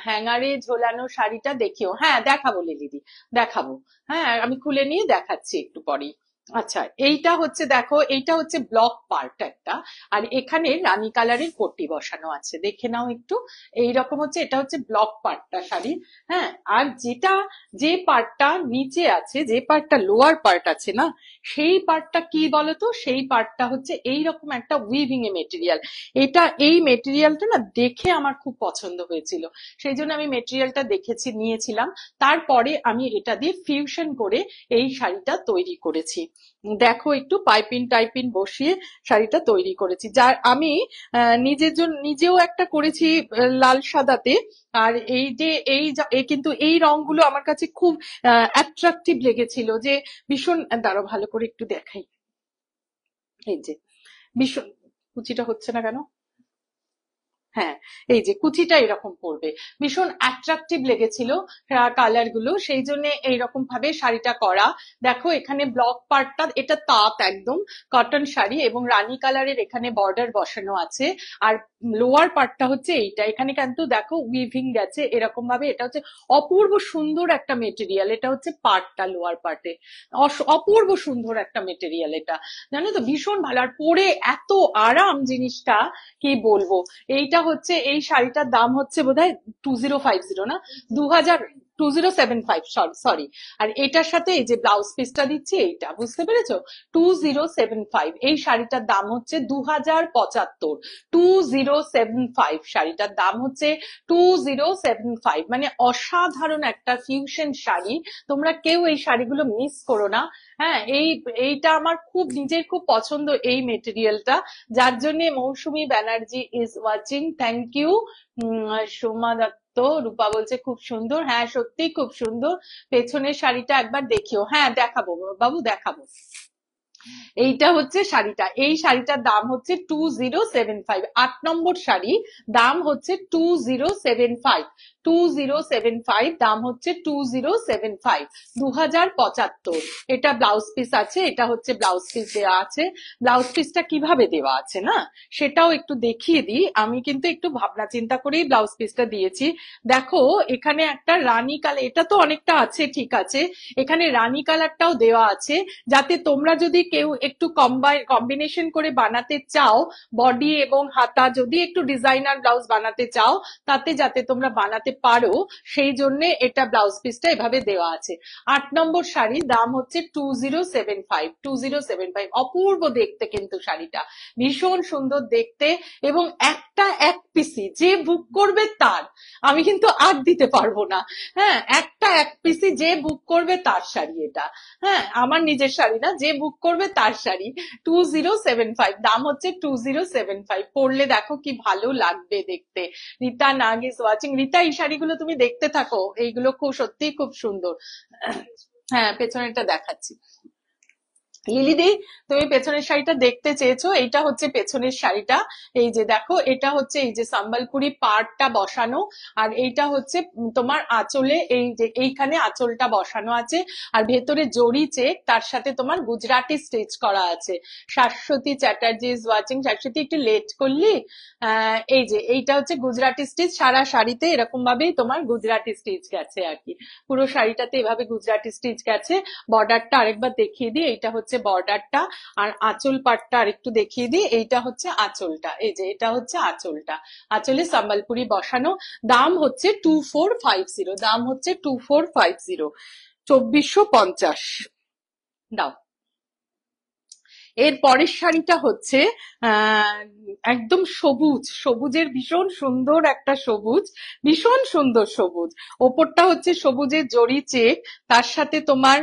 হ্যাঙ্গারে ঝোলানো শাড়িটা দেখিও। হ্যাঁ দেখাবো লিলিদি, দেখাবো। হ্যাঁ আমি খুলে নিয়ে দেখাচ্ছি একটু পরেই। আচ্ছা এইটা হচ্ছে দেখো, এইটা হচ্ছে ব্লক পার্ট একটা, আর এখানে রানী কালারের পট্টি বসানো আছে, দেখে নাও একটু। এইরকম হচ্ছে, এটা হচ্ছে ব্লক পার্টটা শাড়ি। হ্যাঁ, আর যেটা, যে পার্টটা নিচে আছে, যে পার্টটা লোয়ার পার্ট আছে না, সেই পার্টটা কি বলতো, সেই পার্টটা হচ্ছে এইরকম একটা উইভিং এ মেটেরিয়াল। এটা, এই মেটেরিয়ালটা না দেখে আমার খুব পছন্দ হয়েছিল, সেই জন্য আমি মেটেরিয়ালটা দেখেছি, নিয়েছিলাম। তারপরে আমি এটা দিয়ে ফিউশন করে এই শাড়িটা তৈরি করেছি। দেখো একটু পাইপিন টাইপিন বসিয়ে শাড়িটা তৈরি করেছি, যার আমি নিজের জন্য নিজেও একটা করেছি লাল সাদাতে। আর এই যে কিন্তু এই রংগুলো আমার কাছে খুব অ্যাট্রাকটিভ লেগেছিল, যে ভীষণ, দাঁড়াও ভালো করে একটু দেখাই। এই যে ভীষণ, কুচিটা হচ্ছে না কেন, হ্যাঁ এই যে কুচিটা এরকম পড়বে, ভীষণ অ্যাট্রাকটিভ লেগেছিল কালার গুলো, সেই জন্য এইরকম ভাবে শাড়িটা করা। দেখো এখানে ব্লক পার্টটা, এটা তাঁত একদম কটন শাড়ি, এবং রানী কালারের এখানে বর্ডার বসানো আছে। আর লোয়ার পার্টটা হচ্ছে এইটা, এখানে কিন্তু দেখো উইভিং গেছে এরকম ভাবে। এটা হচ্ছে অপূর্ব সুন্দর একটা মেটেরিয়াল, এটা হচ্ছে পার্টটা, লোয়ার পার্টে অপূর্ব সুন্দর একটা মেটেরিয়াল এটা, জানো তো, ভীষণ ভালো। আর পরে এত আরাম জিনিসটা, কি বলবো। এইটা হচ্ছে, এই শাড়িটার দাম হচ্ছে বোধহয় 2050 না, 2000, 2075, সরি। আর এটার সাথে এই যে ব্লাউজ পিসটা দিচ্ছি, এইটা বুঝতে পেরেছো, 2075। এই শাড়িটার দাম হচ্ছে 2075, 2075 শাড়িটার দাম হচ্ছে 2075। মানে অসাধারণ একটা ফিউশন শাড়ি, তোমরা কেউ এই শাড়িগুলো মিস করো না। হ্যাঁ, এইটা আমার খুব নিজের খুব পছন্দ এই মেটেরিয়ালটা, যার জন্য Mousumi Banerjee is watching, thank you. Soma Dutta, Rupa বলছে খুব সুন্দর, হ্যাঁ সত্যি খুব সুন্দর। পেছনের শাড়িটা একবার দেখিও, হ্যাঁ দেখাবো বাবু, দেখাবো। এইটা হচ্ছে শাড়িটা, এই শাড়িটার দাম হচ্ছে 2075, 8 নম্বর শাড়ি, দাম হচ্ছে 2075, 2075, দাম হচ্ছে 2075, 2075। এটা ব্লাউজ পিস আছে, এটা হচ্ছে ব্লাউজ পিস দেওয়া আছে। ব্লাউজ পিসটা কিভাবে দেওয়া আছে না, সেটাও একটু দেখিয়ে দিই। আমি কিন্তু একটু ভাবনা চিন্তা করেই ব্লাউজ পিসটা দিয়েছি। দেখো এখানে একটা রানী কালার, এটা তো অনেকটা আছে ঠিক আছে, এখানে রানী কালারটাও দেওয়া আছে, যাতে তোমরা যদি কেউ একটু কম্বিনেশন করে বানাতে চাও, বডি এবং হাতা যদি একটু ডিজাইনার ব্লাউজ বানাতে চাও, তাতে যাতে তোমরা বানাতে পারো, সেই জন্য এটা ব্লাউজ পিসটা এভাবে দেওয়া আছে। 8 নম্বর শাড়ি, দাম হচ্ছে 2075, 2075। অপূর্ব দেখতে কিন্তু শাড়িটা, ভীষণ সুন্দর দেখতে, এবং একটা এক পিসি যে বুক করবে তার, আমি কিন্তু আর দিতে পারবো না। হ্যাঁ, একটা এক পিসি যে বুক করবে তার শাড়ি এটা। হ্যাঁ, আমার নিজের শাড়ি না, যে বুক করবে তার শাড়ি। 2075, দাম হচ্ছে 2075। পরলে দেখো কি ভালো লাগবে দেখতে। রীতা নাগ ইজ ওয়াচিং, রীতা এই শাড়িগুলো তুমি দেখতে থাকো, এইগুলো খুব সত্যিই খুব সুন্দর। হ্যাঁ পেছনেরটা দেখাচ্ছি। লিলিদি তুমি পেছনের শাড়িটা দেখতে চেয়েছো, এইটা হচ্ছে পেছনের শাড়িটা। এই যে দেখো, এটা হচ্ছে এই যে সম্বলপুরি পাড়টা বসানো, আর এইটা হচ্ছে তোমার আঁচলে, এই যে এইখানে আঁচলটা বসানো আছে, আর ভেতরে জড়ি চেক, তার সাথে তোমার গুজরাটি স্টিচ করা আছে। শাশ্বতী চ্যাটার্জি ইজ ওয়াচিং, শাশ্বতী একটু লেট করলি। এই যে এইটা হচ্ছে গুজরাটি স্টিচ, সারা শাড়িতে এরকম ভাবেই তোমার গুজরাটি স্টিচ গেছে আর কি, পুরো শাড়িটাতে এভাবে গুজরাটি স্টিচ গেছে। বর্ডারটা আরেকবার দেখিয়ে দিই, এইটা হচ্ছে বর্ডারটা, আর আঁচল পাটটা আরেকটু দেখিয়ে দিই, এইটা হচ্ছে আঁচলটা, এই যে এটা হচ্ছে আঁচলটা, আঁচলে সম্বলপুরি বসানো। দাম হচ্ছে 2450, দাম হচ্ছে 2450, 2450। দাও। এর পরের শাড়িটা হচ্ছে একদম সবুজ, সবুজের ভীষণ সুন্দর একটা সবুজ, ভীষণ সুন্দর সবুজ। ওপরটা হচ্ছে সবুজের জড়ি চেক, তার সাথে তোমার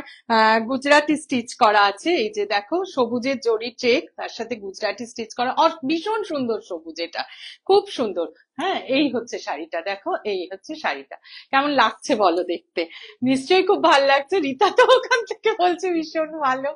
গুজরাটি স্টিচ করা আছে। এই যে দেখো সবুজের জড়ি চেক, তার সাথে গুজরাটি স্টিচ করা, ভীষণ সুন্দর সবুজ, এটা খুব সুন্দর। হ্যাঁ, এই হচ্ছে শাড়িটা, দেখো এই হচ্ছে শাড়িটা। কেমন লাগছে বলো দেখতে? নিশ্চয়ই খুব ভালো লাগছে। রীতা তো ওখান থেকে বলছে ভীষণ ভালো,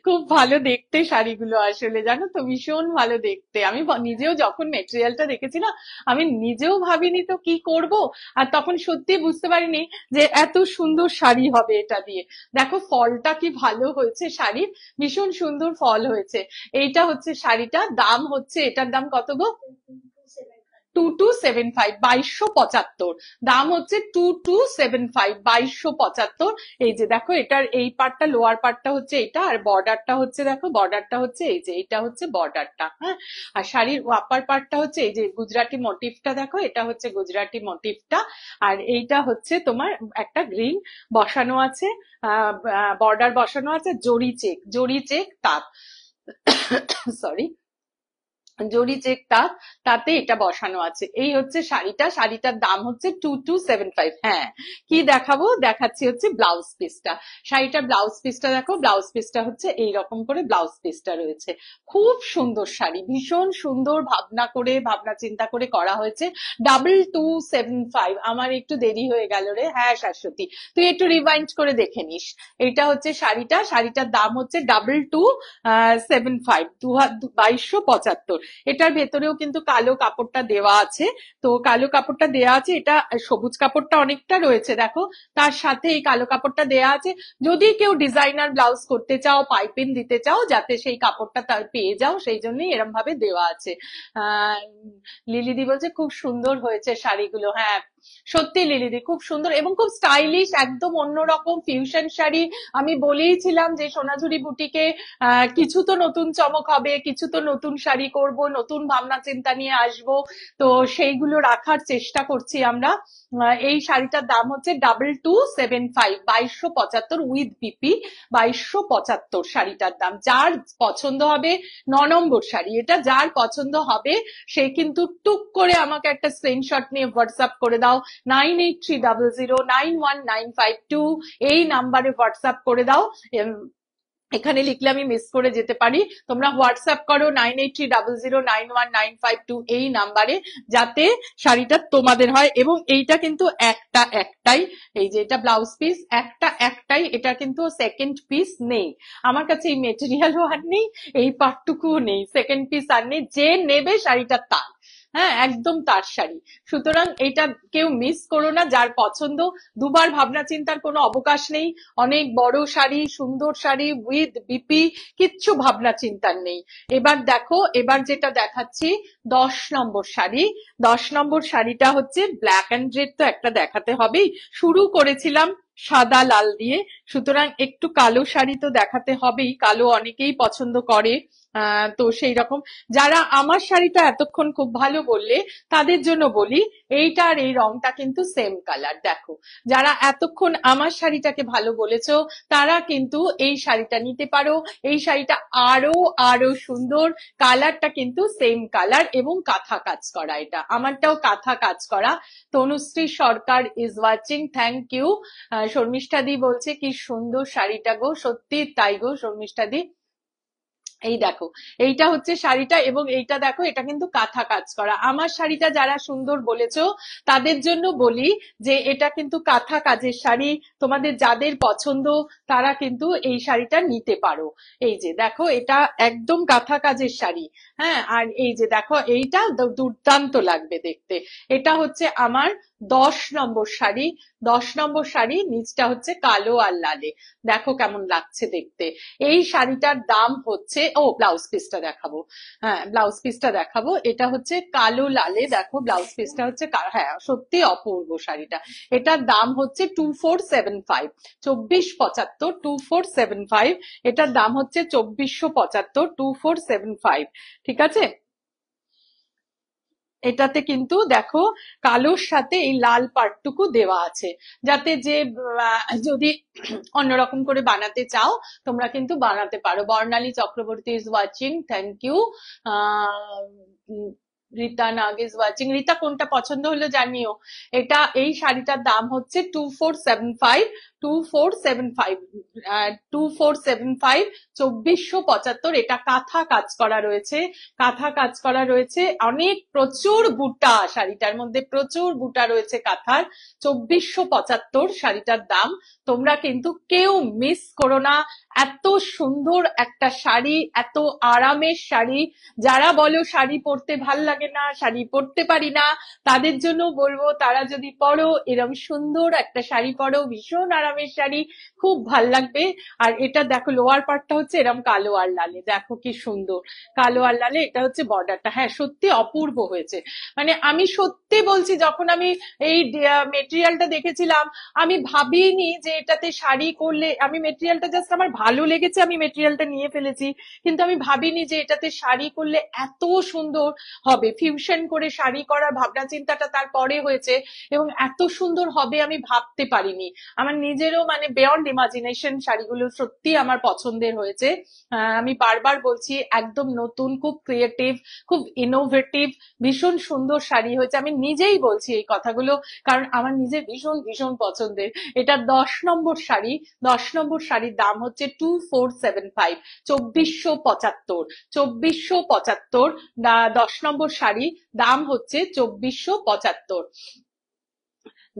খুব ভালো দেখতে শাড়িগুলো, আসলে জানো তো ভীষণ ভালো দেখতে। আমি নিজেও যখন মেটেরিয়ালটা দেখেছি না, আমি নিজেও ভাবিনি তো কি করব, আর তখন সত্যি বুঝতে পারিনি যে এত সুন্দর শাড়ি হবে এটা দিয়ে। দেখো ফলটা কি ভালো হয়েছে শাড়ির, ভীষণ সুন্দর ফল হয়েছে। এইটা হচ্ছে শাড়িটা, দাম হচ্ছে, এটার দাম কত গো? 2275, 2275 দাম হচ্ছে। 2275, 2275। এই যে দেখো এটার এই পার্টটা, লোয়ার পার্টটা হচ্ছে এটা, আর বর্ডারটা হচ্ছে, দেখো বর্ডারটা হচ্ছে এই যে, এটা হচ্ছে বর্ডারটা, হ্যাঁ। আর শাড়ির আপার পার্টটা হচ্ছে এই যে গুজরাটি মোটিভটা, দেখো এটা হচ্ছে গুজরাটি মোটিভটা। আর এইটা হচ্ছে তোমার একটা গ্রিন বসানো আছে, বর্ডার বসানো আছে, জরি চেক, জরি চেক তাঁত, সরি, জরি চেক তাঁত, তাতে এটা বসানো আছে। এই হচ্ছে শাড়িটা, শাড়িটার দাম হচ্ছে 2275। হ্যাঁ, কি দেখাবো, দেখাচ্ছি হচ্ছে ব্লাউজ পিসটা। শাড়িটার ব্লাউজ পিসটা দেখো, ব্লাউজ পিসটা হচ্ছে এইরকম করে ব্লাউজ পিসটা রয়েছে। খুব সুন্দর শাড়ি, ভীষণ সুন্দর, ভাবনা করে, ভাবনা চিন্তা করে করা হয়েছে। 2275, আমার একটু দেরি হয়ে গেল রে। হ্যাঁ শাশ্বতী, তুই একটু রিভাইন্ড করে দেখে নিস। এটা হচ্ছে শাড়িটা, শাড়িটার দাম হচ্ছে 2275, 2275। এটার ভেতরেও কিন্তু কালো কাপড়টা দেওয়া আছে। তো কালো কাপড়টা দেওয়া আছে, এটা সবুজ কাপড়টা অনেকটা রয়েছে দেখো, তার সাথে এই কালো কাপড়টা দেওয়া আছে। যদি কেউ ডিজাইনার ব্লাউজ করতে চাও, পাইপিং দিতে চাও, যাতে সেই কাপড়টা তার পেয়ে যাও, সেই জন্যই এরম ভাবে দেওয়া আছে। আহ লিলিদি বলছে খুব সুন্দর হয়েছে শাড়িগুলো। হ্যাঁ সত্যি লিলিদি খুব সুন্দর এবং খুব স্টাইলিশ, একদম অন্যরকম ফিউশন শাড়ি। আমি বলেইছিলাম যে সোনাঝুরি বুটিকে কিছু তো নতুন চমক হবে, কিছু তো নতুন শাড়ি করব, নতুন ভাবনা চিন্তা নিয়ে আসব। তো সেইগুলো রাখার চেষ্টা করছি আমরা। এই শাড়িটার দাম হচ্ছে 2275, 2275 উইথ বিপি, 2275 শাড়িটার দাম। যার পছন্দ হবে, 9 নম্বর শাড়ি এটা, যার পছন্দ হবে সে কিন্তু টুক করে আমাকে একটা স্ক্রিনশট নিয়ে হোয়াটসঅ্যাপ করে দাও, 9830091952, এই নাম্বারে হোয়াটসঅ্যাপ করে দাও। এখানে লিখলে আমি মিস করে যেতে পারি। তোমরা হোয়াটসঅ্যাপ করো 9830091952 এই নাম্বারে, যাতে শাড়িটা তোমাদের হয়। এবং এইটা কিন্তু একটা একটাই, এই যে এটা ব্লাউজ পিস একটা একটাই, এটা কিন্তু সেকেন্ড পিস নেই আমার কাছে। এই মেটেরিয়ালও আর নেই, এই পার্টটুকুও নেই, সেকেন্ড পিস আর নেই। যে নেবে শাড়িটা তার, হ্যাঁ একদম তার শাড়ি। সুতরাং এটা কেউ মিস করো না, যার পছন্দ। দুবার ভাবনা চিন্তার কোনো অবকাশ নেই। অনেক বড় শাড়ি, সুন্দর শাড়ি উইথ বিপি, কিচ্ছু ভাবনা চিন্তার নেই। এবার দেখো, এবার যেটা দেখাচ্ছি 10 নম্বর শাড়ি। 10 নম্বর শাড়িটা হচ্ছে ব্ল্যাক অ্যান্ড রেড, তো একটা দেখাতে হবেই। শুরু করেছিলাম সাদা লাল দিয়ে, সুতরাং একটু কালো শাড়ি তো দেখাতে হবেই, কালো অনেকেই পছন্দ করে। তো সেই রকম, যারা আমার শাড়িটা এতক্ষণ খুব ভালো বললে, তাদের জন্য বলি এইটা আর এই রংটা কিন্তু সেম কালার। দেখো যারা এতক্ষণ আমার শাড়িটাকে ভালো বলেছো, তারা কিন্তু এই শাড়িটা নিতে পারো। এই শাড়িটা আরো আরো সুন্দর, কালারটা কিন্তু সেম কালার এবং কাঁথা কাজ করা, এটা আমারটাও কাঁথা কাজ করা। Tanushree Sarkar is watching, thank you. Sharmistha di বলছে কি সুন্দর শাড়িটা গো, সত্যি তাই গো শর্মিষ্ঠা দি। এই দেখো এইটা হচ্ছে শাড়িটা, এবং এইটা দেখো এটা কিন্তু কাঁথা কাজ করা। আমার শাড়িটা যারা সুন্দর বলেছো, তাদের জন্য বলি যে এটা কিন্তু কাঁথা কাজের শাড়ি। তোমাদের যাদের পছন্দ তারা কিন্তু এই শাড়িটা নিতে পারো। এই যে দেখো এটা একদম কাঁথা কাজের শাড়ি। হ্যাঁ, আর এই যে দেখো এইটা দুর্দান্ত লাগবে দেখতে। এটা হচ্ছে আমার 10 নম্বর শাড়ি। 10 নম্বর শাড়ি, নিচটা হচ্ছে কালো আর লালে, দেখো কেমন লাগছে দেখতে। এই শাড়িটার দাম হচ্ছে, ও ব্লাউজ পিসটা দেখাবো, হ্যাঁ ব্লাউজ পিসটা দেখাবো। এটা হচ্ছে কালো লালে, দেখো ব্লাউজ পিসটা হচ্ছে, হ্যাঁ সত্যি অপূর্ব শাড়িটা। এটার দাম হচ্ছে 2475, 2475, 2475। এটার দাম হচ্ছে 2475, 2475, ঠিক আছে। এটাতে কিন্তু দেখো কালোর সাথে এই লাল পার্টটুকু দেওয়া আছে, যাতে যে যদি অন্যরকম করে বানাতে চাও তোমরা কিন্তু বানাতে পারো। Barnali Chakraborty is watching, thank you. Rita Nag is watching. Rita কোনটা পছন্দ হলো জানিও। এটা এই শাড়িটার দাম হচ্ছে 2475, 2475 2475 2475 এটা কাঁথা কাজ করা রয়েছে, কাঁথা কাজ করা রয়েছে, অনেক প্রচুর বুটা, শাড়িটার মধ্যে প্রচুর বুটা রয়েছে কাঁথার। 2475 শাড়িটার দাম। তোমরা কিন্তু কেউ মিস করো না, এত সুন্দর একটা শাড়ি, এত আরামের শাড়ি। যারা বলো শাড়ি পরতে ভাল লাগে না, শাড়ি পরতে পারি না, তাদের জন্য বলবো তারা যদি পরো, এরকম সুন্দর একটা শাড়ি পরো, ভীষণ আরামের শাড়ি, খুব ভাল লাগবে। আর এটা দেখো লোয়ার পার্টটা হচ্ছে এরকম কালো আর লালে, দেখো কি সুন্দর কালো আর লালে, এটা হচ্ছে বর্ডারটা। হ্যাঁ সত্যি অপূর্ব হয়েছে, মানে আমি সত্যি বলছি, যখন আমি এই মেটেরিয়ালটা দেখেছিলাম আমি ভাবিনি যে এটাতে শাড়ি করলে, আমি মেটেরিয়ালটা জাস্ট আমার ভালো লেগেছে, আমি মেটেরিয়ালটা নিয়ে ফেলেছি, কিন্তু আমি ভাবিনি যে এটাতে শাড়ি করলে এত সুন্দর হবে। ফিউশন করে শাড়ি করার ভাবনা চিন্তাটা তারপরে হয়েছে, এবং এত সুন্দর হবে আমি ভাবতে পারিনি। আমার নিজেরও মানে বিয়ন্ড ইমাজিনেশন, শাড়িগুলো সত্যি আমার পছন্দের হয়েছে। আমি বারবার বলছি একদম নতুন, খুব ক্রিয়েটিভ, খুব ইনোভেটিভ, ভীষণ সুন্দর শাড়ি হয়েছে। আমি নিজেই বলছি এই কথাগুলো, কারণ আমার নিজের ভীষণ ভীষণ পছন্দের। এটা 10 নম্বর শাড়ি, 10 নম্বর শাড়ির দাম হচ্ছে 2475, 2475, 2475। 10 নম্বর শাড়ি দাম হচ্ছে 2475।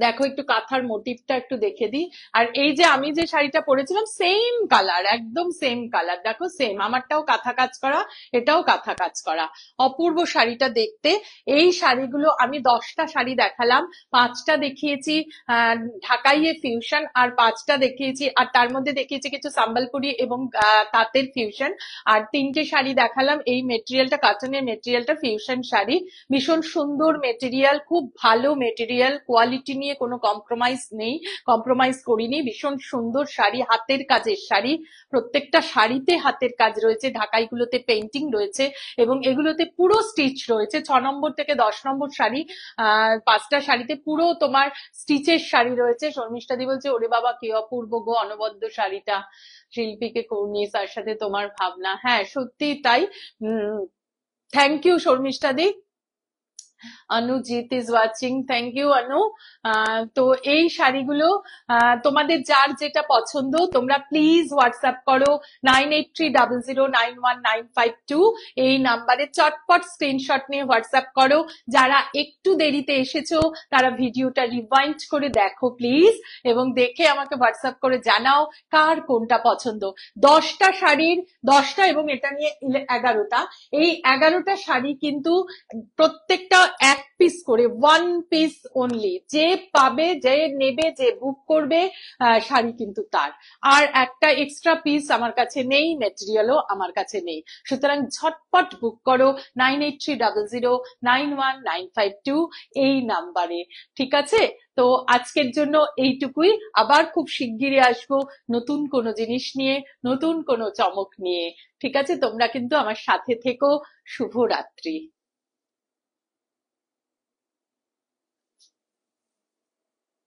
দেখো একটু কাঁথার মোটিভটা একটু দেখে দিই। আর এই যে আমি যে শাড়িটা পরেছিলাম সেম কালার, একদম সেম কালার, দেখো সেম, আমারটাও কাঁথা কাজ করা, এটাও কাঁথা কাজ করা, অপূর্ব শাড়িটা দেখতে। এই শাড়িগুলো আমি 10টা শাড়ি দেখালাম, 5টা দেখিয়েছি ঢাকাইয়ে ফিউশন, আর 5টা দেখিয়েছি, আর তার মধ্যে দেখিয়েছি কিছু সম্বলপুরি এবং তাঁতের ফিউশন, আর 3টে শাড়ি দেখালাম। এই মেটেরিয়ালটা, কাটনের মেটেরিয়ালটা ফিউশন শাড়ি, ভীষণ সুন্দর মেটেরিয়াল, খুব ভালো মেটেরিয়াল, কোয়ালিটি নিয়ে কোনো কম্প্রোমাইজ নেই, কম্প্রোমাইজ করিনি। ভীষণ সুন্দর শাড়ি, হাতের কাজের শাড়ি, প্রত্যেকটা শাড়িতে হাতের কাজ রয়েছে, ঢাকাইগুলোতে পেন্টিং রয়েছে, এবং এগুলোতে পুরো স্টিচ রয়েছে। 6 নম্বর থেকে 10 নম্বর শাড়ি, 5টা শাড়িতে পুরো তোমার স্টিচের শাড়ি রয়েছে। শর্মিষ্ঠা দি বলছে ওরে বাবা কি অপূর্ব গো অনবদ্য শাড়িটা, শিল্পীকে কর্নিস, তার সাথে তোমার ভাবনা। হ্যাঁ সত্যি তাই। Thank you Sharmistha di. Anujit is watching, thank you Anu. তো এই শাড়িগুলো তোমাদের যার যেটা পছন্দ তোমরা প্লিজ হোয়াটসঅ্যাপ করো 9830091952, এই নাম্বারে চটপট স্ক্রিনশট নিয়ে হোয়াটসঅ্যাপ করো। যারা একটু দেরিতে এসেছো তারা ভিডিওটা রিভাইন্ড করে দেখো প্লিজ, এবং দেখে আমাকে হোয়াটসঅ্যাপ করে জানাও কার কোনটা পছন্দ। 10টা শাড়ির 10টা, এবং এটা নিয়ে 11টা, এই 11টা শাড়ি কিন্তু প্রত্যেকটা এক পিস করে, 1 পিস অনলি, যে পাবে, যে নেবে, যে বুক করবে শাড়ি কিন্তু তার, আর একটা এক্সট্রা পিস আমার কাছে নেই, মেটেরিয়ালও আমার কাছে নেই। সুতরাং ঝটপট বুক করো 9830091952 এই নাম্বারে, ঠিক আছে? তো আজকের জন্য এইটুকুই, আবার খুব শিগগিরই আসবো নতুন কোনো জিনিস নিয়ে, নতুন কোনো চমক নিয়ে, ঠিক আছে? তোমরা কিন্তু আমার সাথে থেকো। শুভরাত্রি।